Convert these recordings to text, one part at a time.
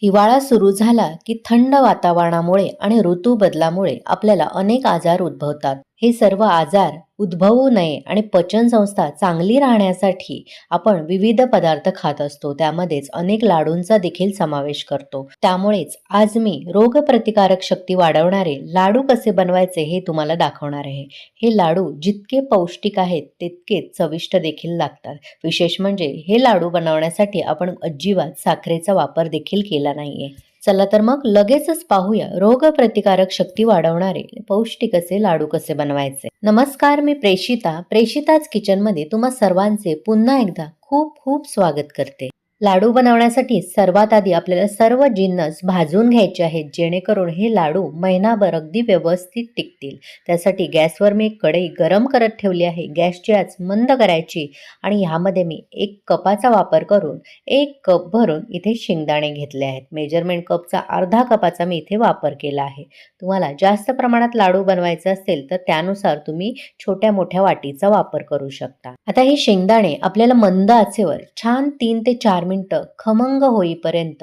हिवाळा सुरू झाला की थंड वातावरणामुळे आणि ऋतू बदलामुळे आपल्याला अनेक आजार उद्भवतात. हे सर्व आजार उद्भवू नये आणि पचनसंस्था चांगली राहण्यासाठी आपण विविध पदार्थ खात असतो. त्यामध्येच अनेक लाडूंचा देखील समावेश करतो. त्यामुळेच आज मी रोगप्रतिकारक शक्ती वाढवणारे लाडू कसे बनवायचे हे तुम्हाला दाखवणार आहे. हे लाडू जितके पौष्टिक आहेत तितकेच चविष्ट देखील लागतात. विशेष म्हणजे हे लाडू बनवण्यासाठी आपण अजिबात साखरेचा वापर देखील केला नाहीये. चला तर मग लगेचच पाहूया रोगप्रतिकारक शक्ती वाढवणारे पौष्टिक असे लाडू कसे बनवायचे. नमस्कार, मी प्रेषिताच किचनमध्ये तुम्हा सर्वांचे पुन्हा एकदा खूप खूप स्वागत करते. लाडू बनवण्यासाठी सर्वात आधी आपल्याला सर्व जिन्नस भाजून घ्यायचे आहेत, जेणेकरून हे लाडू महिनाभर अगदी व्यवस्थित टिकतील. त्यासाठी गॅसवर मी एक कढई गरम करत ठेवली आहे. गॅसची आच मंद करायची आणि ह्यामध्ये मी 1 कपाचा वापर करून 1 कप भरून इथे शेंगदाणे घेतले आहेत. मेजरमेंट कपचा अर्धा कपाचा मी इथे वापर केला आहे. तुम्हाला जास्त प्रमाणात लाडू बनवायचे असेल तर त्यानुसार तुम्ही छोट्या मोठ्या वाटीचा वापर करू शकता. आता हे शेंगदाणे आपल्याला मंद आचेवर छान 3 ते 4 मिनिटं खमंग होईपर्यंत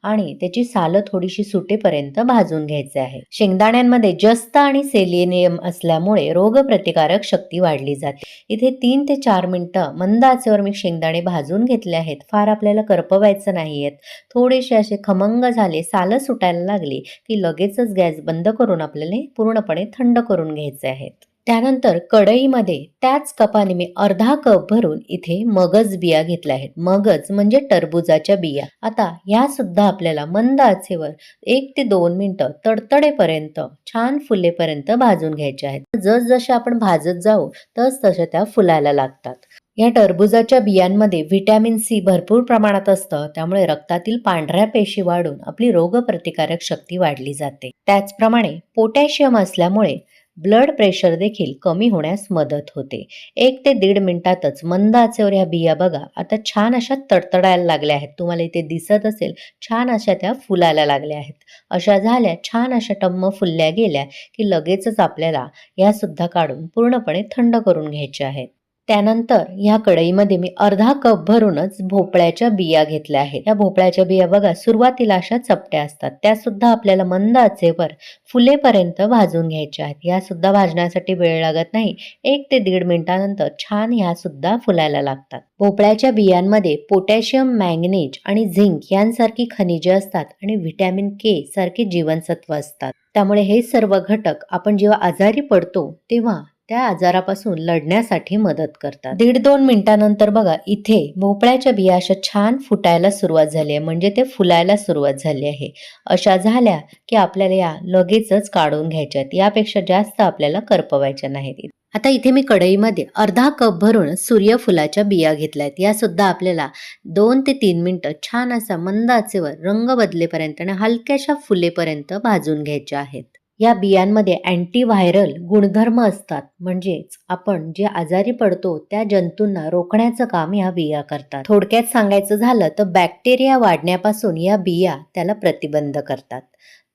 आणि त्याची सालं थोडीशी सुटेपर्यंत भाजून घ्यायचे आहे. शेंगदाण्यांमध्ये जस्त आणि सेलेनियम असल्यामुळे रोगप्रतिकारक शक्ती वाढली जाते. इथे 3 ते 4 मिनिटं मंद आचेवर मी शेंगदाणे भाजून घेतले आहेत. फार आपल्याला करपवायचं नाहीयेत. थोडेसे असे खमंग झाले, सालं सुटायला लागली की लगेचच गॅस बंद करून आपल्याला पूर्णपणे थंड करून घ्यायचे आहेत. त्यानंतर कढईमध्ये त्याच कपाने मी अर्धा कप भरून इथे मगज बिया घेतल्या आहेत. मगज म्हणजे टरबूजाच्या बिया. आता ह्या सुद्धा आपल्याला मंद आचेवर 1 ते 2 मिनिटं तडतडेपर्यंत छान फुलेपर्यंत भाजून घ्यायच्या आहेत. जसजसे आपण भाजत जाऊ तसतशा त्या फुलायला लागतात. या टरबूजाच्या बियांमध्ये व्हिटॅमिन सी भरपूर प्रमाणात असतं, त्यामुळे रक्तातील पांढऱ्या पेशी वाढून आपली रोगप्रतिकारक शक्ती वाढली जाते. त्याचप्रमाणे पोटॅशियम असल्यामुळे ब्लड प्रेशर देखील कमी होण्यास मदत होते. 1 ते 1.5 मिनिटातच मंद आचेवर ह्या बिया बघा आता छान अशा तडतडायला लागल्या आहेत. तुम्हाला इथे दिसत असेल, छान अशा त्या फुलायला लागल्या आहेत. अशा झाल्या, छान अशा टम्म फुलल्या गेल्या की लगेचच आपल्याला या सुद्धा काढून पूर्णपणे थंड करून घ्यायच्या आहेत. त्यानंतर ह्या कढईमध्ये मी अर्धा कप भरूनच भोपळ्याच्या बिया घेतल्या आहेत. या भोपळ्याच्या बिया बघा सुरुवातीला अशा चपट्या असतात, त्या सुद्धा आपल्याला मंद आचेवर फुलेपर्यंत भाजून घ्यायच्या आहेत. या सुद्धा भाजण्यासाठी वेळ लागत नाही. 1 ते 1.5 मिनिटानंतर छान ह्या सुद्धा फुलायला लागतात. भोपळ्याच्या बियांमध्ये पोटॅशियम, मॅंगनीज आणि झिंक यांसारखी खनिजे असतात आणि व्हिटॅमिन के सारखे जीवनसत्व असतात. त्यामुळे हे सर्व घटक आपण जेव्हा आजारी पडतो तेव्हा त्या आजारापासून लढण्यासाठी मदत करतात. 1.5-2 मिनिटानंतर बघा इथे भोपळ्याच्या बिया अशा छान फुटायला सुरुवात झाली आहे, म्हणजे ते फुलायला सुरुवात झाली आहे. अशा झाल्या की आपल्याला या लगेचच काढून घ्यायच्यात. यापेक्षा जास्त आपल्याला करपवायच्या नाहीत. आता इथे मी कढईमध्ये अर्धा कप भरून सूर्यफुलाच्या बिया घेतल्यात. या सुद्धा आपल्याला 2 ते 3 मिनिटं छान असा मंद आचेवर रंग बदलेपर्यंत आणि हलक्याशा फुलेपर्यंत भाजून घ्यायच्या आहेत. या बियांमध्ये अँटीव्हायरल गुणधर्म असतात, म्हणजेच आपण जे आजारी पडतो त्या जंतूंना रोखण्याचं काम या बिया करतात. थोडक्यात सांगायचं झालं तर बॅक्टेरिया वाढण्यापासून या बिया त्याला प्रतिबंध करतात.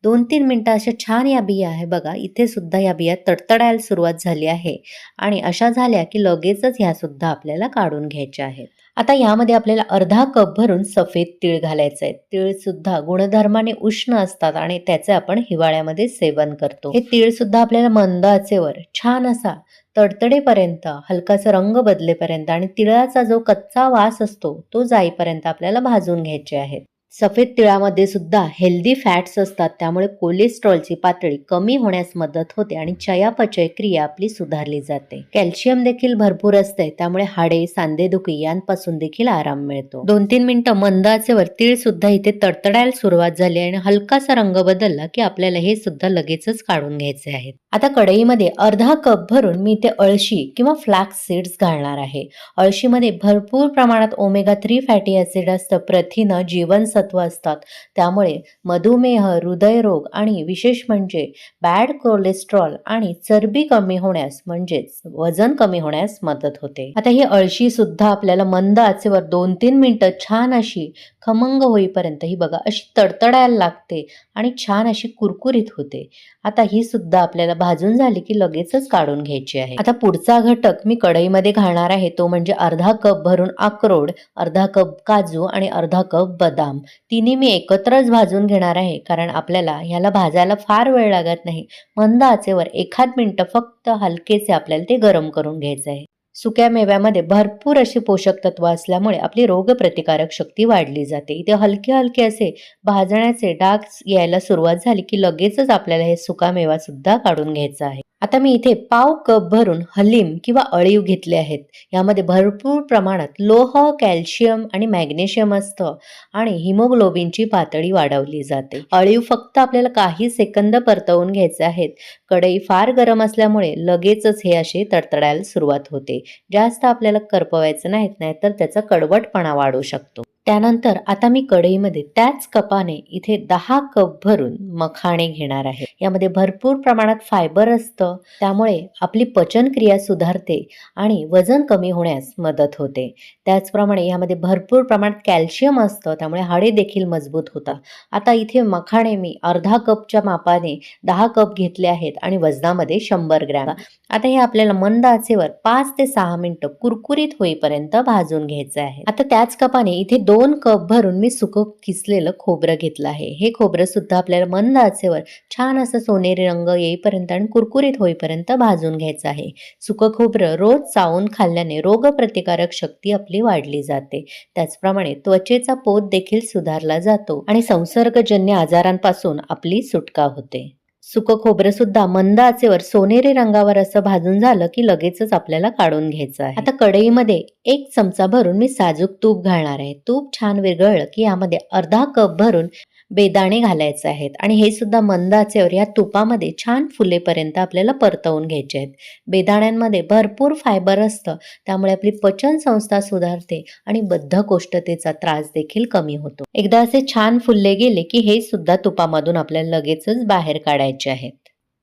2-3 मिनिटं अशा छान या बिया आहे बघा, इथे सुद्धा या बिया तडतडायला सुरुवात झाली आहे आणि अशा झाल्या की लगेचच ह्या सुद्धा आपल्याला काढून घ्यायच्या आहेत. आता यामध्ये आपल्याला अर्धा कप भरून सफेद तीळ घालायचे आहेत. तीळ सुद्धा गुणधर्माने उष्ण असतात आणि त्याचे आपण हिवाळ्यामध्ये सेवन करतो. हे तीळ सुद्धा आपल्याला मंद आचेवर छान असा तडतडेपर्यंत, हलकासा रंग बदलेपर्यंत आणि तिळाचा जो कच्चा वास असतो तो जाईपर्यंत आपल्याला भाजून घ्यायचे आहेत. सफेद तिळामध्ये सुद्धा हेल्दी फॅट्स असतात, त्यामुळे कोलेस्ट्रॉलची पातळी कमी होण्यास मदत होते आणि चयापचय क्रिया आपली सुधारली जाते. कॅल्शियम देखील भरपूर असते, त्यामुळे हाडे, सांधेदुखी यांपासून देखील आराम मिळतो. 2-3 मिनिटं मंद आचेवर तीळ सुद्धा इथे तडतडायला सुरुवात झाली आणि हलकासा रंग बदलला की आपल्याला हे सुद्धा लगेचच काढून घ्यायचे आहेत. आता कढईमध्ये अर्धा कप भरून मी इथे अळशी किंवा फ्लॅक्स सीड्स घालणार आहे. अळशीमध्ये भरपूर प्रमाणात ओमेगा 3 फॅटी ऍसिड असतं, प्रथिनं, जीवनसत्व असतात. त्यामुळे मधुमेह, हृदयरोग आणि विशेष म्हणजे बॅड कोलेस्ट्रॉल आणि चरबी कमी होण्यास म्हणजेच वजन कमी होण्यास मदत होते. आता ही अळशी सुद्धा आपल्याला मंद आचेवर 2-3 मिनिटं छान अशी खमंग होईपर्यंत ही बघा अशी तडतडायला लागते आणि छान अशी कुरकुरीत होते. आता ही सुद्धा आपल्याला भाजून झाली की लगेचच काढून घ्यायची आहे. आता पुढचा घटक मी कढईमध्ये घालणार आहे तो म्हणजे अर्धा कप भरून अक्रोड, अर्धा कप काजू आणि अर्धा कप बदाम. तिन्ही मी एकत्रच भाजून घेणार आहे, कारण आपल्याला ह्याला भाजायला फार वेळ लागत नाही. मंद आचेवर एखाद मिनिटं फक्त हलकेसे आपल्याला ते गरम करून घ्यायचं आहे. सुक्या मेव्यामध्ये भरपूर अशी पोषक तत्व असल्यामुळे आपली रोगप्रतिकारक शक्ती वाढली जाते. इथे हलके हलके असे भाजण्याचे डाग यायला सुरुवात झाली की लगेचच आपल्याला हे सुका मेवा सुद्धा काढून घ्यायचा आहे. आता मी इथे पाव कप भरून हलीम किंवा अळीव घेतले आहेत. यामध्ये भरपूर प्रमाणात लोह, कॅल्शियम आणि मॅग्नेशियम असतं आणि हिमोग्लोबिनची पातळी वाढवली जाते. अळीव फक्त आपल्याला काही सेकंद परतवून घ्यायचे आहेत. कढई फार गरम असल्यामुळे लगेचच हे असे तडतडायला सुरुवात होते. जास्त आपल्याला करपवायचं नाही तर त्याचा कडवटपणा वाढू शकतो. त्यानंतर आता मी कढईमध्ये त्याच कपाने इथे 10 कप भरून मखाणे घेणार आहे. यामध्ये भरपूर प्रमाणात फायबर असतं, त्यामुळे आपली पचनक्रिया सुधारते आणि वजन कमी होण्यास मदत होते. त्याचप्रमाणे यामध्ये भरपूर प्रमाणात कॅल्शियम असतं, त्यामुळे हाडे देखील मजबूत होतात. आता इथे मखाणे मी अर्धा कपच्या मापाने 10 कप घेतले आहेत आणि वजनामध्ये 100 ग्रॅम. आता हे आपल्याला मंद आचेवर 5 ते 6 मिनिटं कुरकुरीत होईपर्यंत भाजून घ्यायचं आहे. आता त्याच कपाने इथे 2 कप भरून मी सुकं किसलेलं खोबरं घेतलं आहे. हे खोबरं सुद्धा आपल्याला मंद आचेवर छान असं सोनेरी रंग येईपर्यंत आणि कुरकुरीत होईपर्यंत भाजून घ्यायचं आहे. सुकं खोबरं रोज चावून खाल्ल्याने रोगप्रतिकारक शक्ती आपली वाढली जाते. त्याचप्रमाणे त्वचेचा पोत देखील सुधारला जातो आणि संसर्गजन्य आजारांपासून आपली सुटका होते. सुकं खोबरं सुद्धा मंद आचेवर सोनेरी रंगावर असं भाजून झालं की लगेचच आपल्याला काढून घ्यायचं आहे. आता कढईमध्ये 1 चमचा भरून मी साजूक तूप घालणार आहे. तूप छान विरघळलं की यामध्ये अर्धा कप भरून बेदाणे घालायचे आहेत आणि हे सुद्धा मंद आचेवर या तुपामध्ये छान फुलेपर्यंत आपल्याला परतवून घ्यायचे आहेत. बेदाण्यांमध्ये भरपूर फायबर असतं, त्यामुळे आपली पचन संस्था सुधारते आणि बद्धकोष्ठतेचा त्रास देखील कमी होतो. एकदा असे छान फुलले गेले की हे सुद्धा तुपामधून आपल्याला लगेचच बाहेर काढायचे आहेत.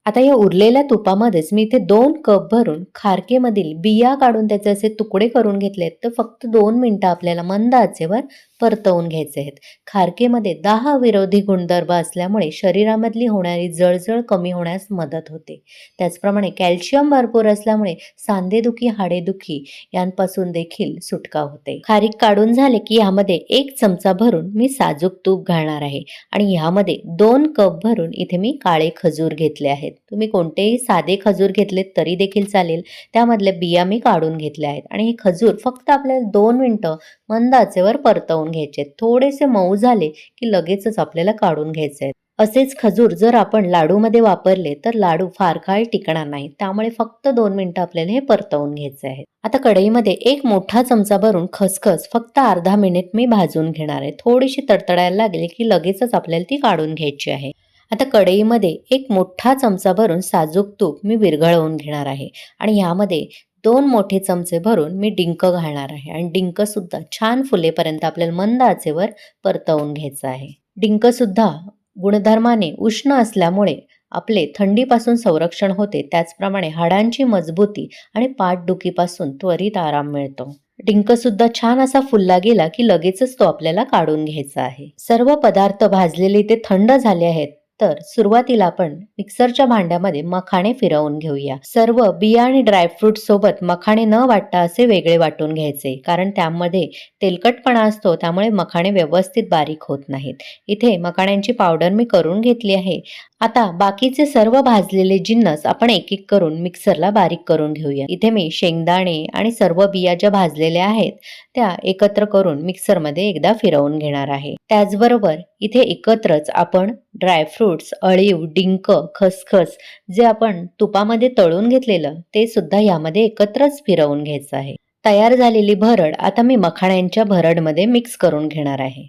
आता या उरलेल्या तुपामध्येच मी इथे 2 कप भरून खारकेमधील बिया काढून त्याचे असे तुकडे करून घेतलेत. तर फक्त 2 मिनिटं आपल्याला मंद आचेवर परतवून घ्यायचे आहेत. खारकेमध्ये 10 विरोधी गुणधर्म असल्यामुळे शरीरामधली होणारी जळजळ कमी होण्यास मदत होते. त्याचप्रमाणे कॅल्शियम भरपूर असल्यामुळे सांधेदुखी, हाडेदुखी यांपासून देखील सुटका होते. खारीक काढून झाले की यामध्ये 1 चमचा भरून मी साजूक तूप घालणार आहे आणि यामध्ये 2 कप भरून इथे मी काळे खजूर घेतले आहेत. तुम्ही कोणतेही साधे खजूर घेतलेत तरी देखील चालेल. त्यामधल्या बिया मी काढून घेतल्या आहेत आणि हे खजूर फक्त आपल्याला 2 मिनिटं मंद आचेवर परतवून घ्यायचे. थोडेसे मऊ झाले की लगेचच आपल्याला काढून घ्यायचे आहेत. असेच खजूर जर आपण लाडूमध्ये वापरले तर लाडू फार काळ टिकणार नाही, त्यामुळे फक्त 2 मिनिटं आपल्याला हे परतवून घ्यायचे आहे. आता कढईमध्ये 1 मोठा चमचा भरून खसखस फक्त अर्धा मिनिट मी भाजून घेणार आहे. थोडीशी तडतडायला लागली की लगेचच आपल्याला ती काढून घ्यायची आहे. आता कढईमध्ये 1 मोठा चमचा भरून साजूक तूप मी विरघळवून घेणार आहे आणि यामध्ये 2 मोठे चमचे भरून मी डिंक घालणार आहे आणि डिंक सुद्धा छान फुलेपर्यंत आपल्याला मंद आचेवर परतवून घ्यायचं आहे. डिंक सुद्धा गुणधर्माने उष्ण असल्यामुळे आपले थंडीपासून संरक्षण होते. त्याचप्रमाणे हाडांची मजबूती आणि पाठदुखीपासून त्वरित आराम मिळतो. डिंक सुद्धा छान असा फुलला गेला की लगेचच तो आपल्याला काढून घ्यायचा आहे. सर्व पदार्थ भाजलेले ते थंड झाले आहेत. तर सुरुवातीला आपण मिक्सरच्या भांड्यामध्ये मखाणे फिरवून घेऊया. सर्व बिया आणि ड्रायफ्रूट सोबत मखाणे न वाटता असे वेगळे वाटून घ्यायचे, कारण त्यामध्ये तेलकटपणा असतो, त्यामुळे मखाणे व्यवस्थित बारीक होत नाहीत. इथे मखाण्यांची पावडर मी करून घेतली आहे. आता बाकीचे सर्व भाजलेले जिन्नस आपण एक एक करून मिक्सरला बारीक करून घेऊया. इथे मी शेंगदाणे आणि सर्व बिया ज्या भाजलेल्या आहेत त्या एकत्र करून मिक्सरमध्ये एकदा फिरवून घेणार आहे. त्याचबरोबर इथे एकत्रच आपण ड्रायफ्रुट्स, अळीव, डिंक, खसखस जे आपण तुपामध्ये तळून घेतलेलं ते सुद्धा यामध्ये एकत्रच फिरवून घ्यायचं आहे. तयार झालेली भरड आता मी मखाण्यांच्या भरडमध्ये मिक्स करून घेणार आहे.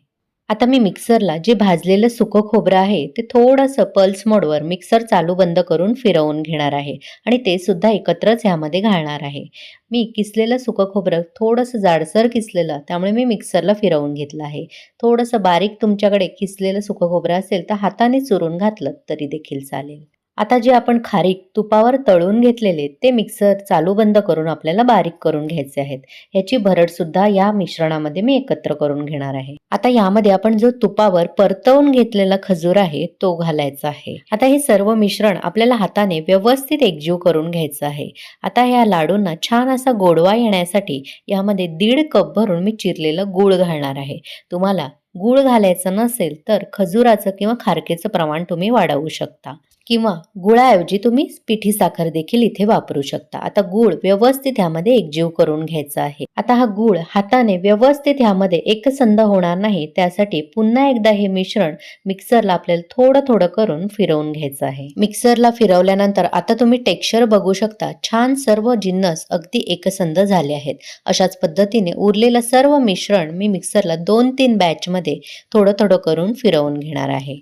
आता मी मिक्सरला जे भाजलेलं सुकं खोबरं आहे ते थोडंसं पल्स मोडवर मिक्सर चालू बंद करून फिरवून घेणार आहे आणि ते सुद्धा एकत्रच ह्यामध्ये घालणार आहे. मी किसलेलं सुकं खोबरं थोडंसं जाडसर किसलेलं, त्यामुळे मी मिक्सरला फिरवून घेतलं आहे. थोडंसं बारीक तुमच्याकडे किसलेलं सुकं खोबरं असेल तर हाताने चुरून घातलं तरी देखील चालेल. आता जे आपण खारीक तुपावर तळून घेतलेले ते मिक्सर चालू बंद करून आपल्याला बारीक करून घ्यायचे आहेत. याची भरड सुद्धा या मिश्रणामध्ये मी एकत्र करून घेणार आहे. आता यामध्ये आपण जो तुपावर परतवून घेतलेला खजूर आहे तो घालायचा आहे. आता हे सर्व मिश्रण आपल्याला हाताने व्यवस्थित एकजीव करून घ्यायचं आहे. आता या लाडूंना छान असा गोडवा येण्यासाठी यामध्ये 1.5 कप भरून मी चिरलेलं गूळ घालणार आहे. तुम्हाला गूळ घालायचं नसेल तर खजुराचं किंवा खारकेचं प्रमाण तुम्ही वाढवू शकता किंवा गुळाऐवजी तुम्ही पिठी साखर देखील इथे वापरू शकता. आता गूळ व्यवस्थित ह्यामध्ये एकजीव करून घ्यायचा आहे. आता हा गूळ हाताने व्यवस्थित ह्यामध्ये एकसंध होणार नाही, त्यासाठी पुन्हा एकदा हे मिश्रण मिक्सरला आपल्याला थोडं थोडं करून फिरवून घ्यायचं आहे. मिक्सरला फिरवल्यानंतर आता तुम्ही टेक्स्चर बघू शकता. छान सर्व जिन्नस अगदी एकसंध झाले आहेत. अशाच पद्धतीने उरलेलं सर्व मिश्रण मी मिक्सरला 2-3 बॅचमध्ये थोडं थोडं करून फिरवून घेणार आहे.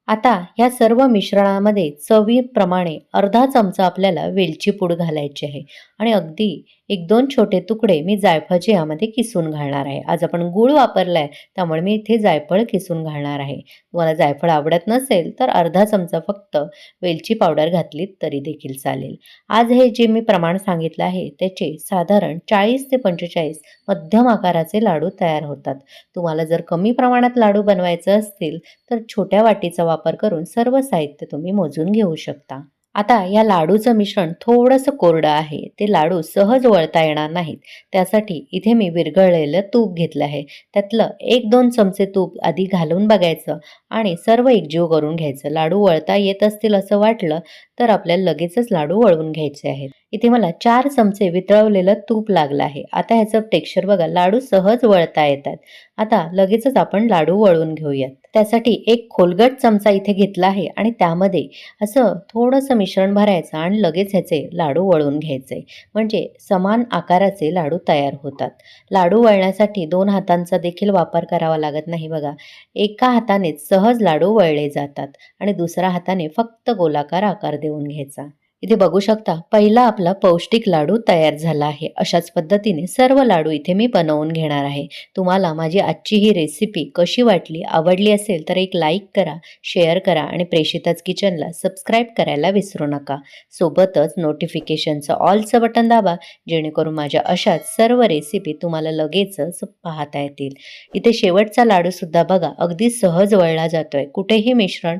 आता ह्या सर्व मिश्रणामध्ये चवीप्रमाणे अर्धा चमचा आपल्याला वेलची पूड घालायची आहे आणि अगदी 1-2 छोटे तुकडे मी जायफळाचे यामध्ये किसून घालणार आहे. आज आपण गूळ वापरलाय त्यामुळे मी इथे जायफळ किसून घालणार आहे. तुम्हाला जायफळ आवडत नसेल तर अर्धा चमचा फक्त वेलची पावडर घातलीत तरी देखील चालेल. आज हे जे मी प्रमाण सांगितलं आहे त्याचे साधारण 40 ते 45 मध्यम आकाराचे लाडू तयार होतात. तुम्हाला जर कमी प्रमाणात लाडू बनवायचे असतील तर छोट्या वाटीचा वापर करून सर्व साहित्य तुम्ही मोजून घेऊ शकता. आता या लाडूचं मिश्रण थोडंसं कोरडं आहे. ते लाडू सहज वळता येणार नाहीत. त्यासाठी इथे मी विरघळलेलं तूप घेतलं आहे. त्यातलं 1-2 चमचे तूप आधी घालून बघायचं आणि सर्व एकजीव करून घ्यायचं. लाडू वळता येत असतील असं वाटलं तर आपल्याला लगेचच लाडू वळवून घ्यायचे आहेत. इथे मला 4 चमचे वितळवलेलं तूप लागलं आहे. आता ह्याचं टेक्स्चर बघा, लाडू सहज वळता येतात. आता लगेचच आपण लाडू वळवून घेऊयात. त्यासाठी एक खोलगट चमचा इथे घेतला आहे आणि त्यामध्ये असं थोडंसं मिश्रण भरायचं आणि लगेच ह्याचे लाडू वळवून घ्यायचे. म्हणजे समान आकाराचे लाडू तयार होतात. लाडू वळण्यासाठी 2 हातांचा देखील वापर करावा लागत नाही बघा. एका हातानेच सहज लाडू वळले जातात आणि दुसऱ्या हाताने फक्त गोलाकार आकार देऊन घ्यायचा. इथे बघू शकता पहिला आपला पौष्टिक लाडू तयार झाला आहे. अशाच पद्धतीने सर्व लाडू इथे मी बनवून घेणार आहे. तुम्हाला माझी आजची ही रेसिपी कशी वाटली, आवडली असेल तर एक लाईक करा, शेअर करा आणि प्रेषिताच किचनला सबस्क्राईब करायला विसरू नका. सोबतच नोटिफिकेशनचं ऑलचं बटन दाबा, जेणेकरून माझ्या अशाच सर्व रेसिपी तुम्हाला लगेचच पाहता येतील. इथे शेवटचा लाडू सुद्धा बघा अगदी सहज वळला जातोय. कुठेही मिश्रण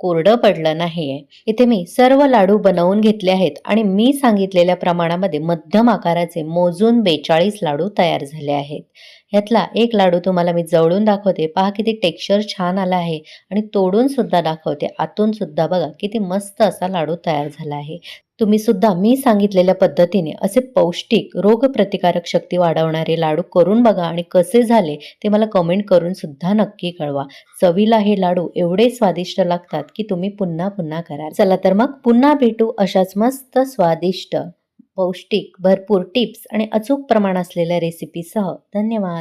कोरडं पडलं नाहीये. इथे मी सर्व लाडू बनवून घेतले आहेत आणि मी सांगितलेल्या प्रमाणामध्ये मध्यम आकाराचे मोजून 42 लाडू तयार झाले आहेत. ह्यातला एक लाडू तुम्हाला मी जवळून दाखवते. पहा किती टेक्स्चर छान आला आहे आणि तोडून सुद्धा दाखवते. आतून सुद्धा बघा किती मस्त असा लाडू तयार झाला आहे. तुम्ही सुद्धा मी सांगितलेल्या पद्धतीने असे पौष्टिक रोगप्रतिकारक शक्ती वाढवणारे लाडू करून बघा आणि कसे झाले ते मला कमेंट करून सुद्धा नक्की कळवा. चवीला हे लाडू एवढे स्वादिष्ट लागतात की तुम्ही पुन्हा पुन्हा करा. चला तर मग पुन्हा भेटू अशाच मस्त स्वादिष्ट, पौष्टिक, भरपूर टिप्स आणि अचूक प्रमाण असलेल्या रेसिपीसह. धन्यवाद.